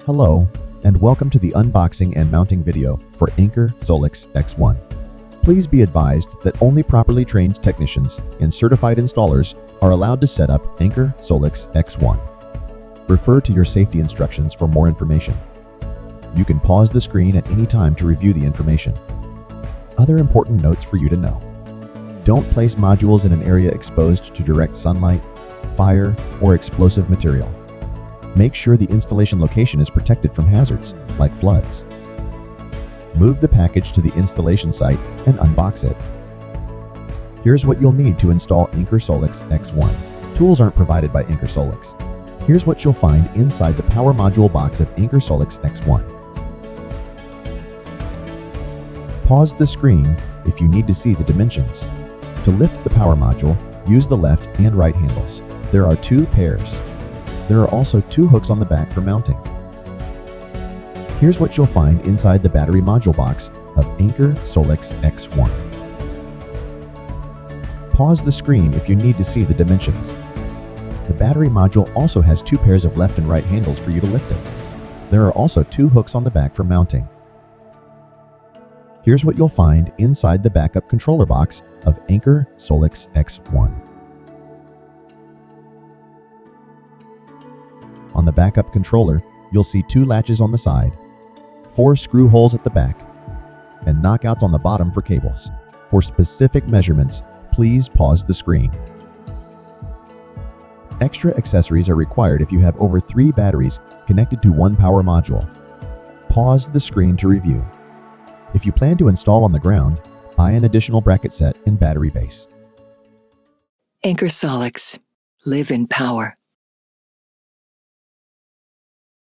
Hello, and welcome to the unboxing and mounting video for Anker SOLIX X1. Please be advised that only properly trained technicians and certified installers are allowed to set up Anker SOLIX X1. Refer to your safety instructions for more information. You can pause the screen at any time to review the information. Other important notes for you to know. Don't place modules in an area exposed to direct sunlight, fire, or explosive material. Make sure the installation location is protected from hazards, like floods. Move the package to the installation site and unbox it. Here's what you'll need to install Anker SOLIX X1. Tools aren't provided by Anker SOLIX. Here's what you'll find inside the power module box of Anker SOLIX X1. Pause the screen if you need to see the dimensions. To lift the power module, use the left and right handles. There are 2 pairs. There are also 2 hooks on the back for mounting. Here's what you'll find inside the battery module box of Anker SOLIX X1. Pause the screen if you need to see the dimensions. The battery module also has 2 pairs of left and right handles for you to lift it. There are also 2 hooks on the back for mounting. Here's what you'll find inside the backup controller box of Anker SOLIX X1. On the backup controller, you'll see 2 latches on the side, 4 screw holes at the back, and knockouts on the bottom for cables. For specific measurements, please pause the screen. Extra accessories are required if you have over 3 batteries connected to 1 power module. Pause the screen to review. If you plan to install on the ground, buy an additional bracket set and battery base. Anker SOLIX. Live in power.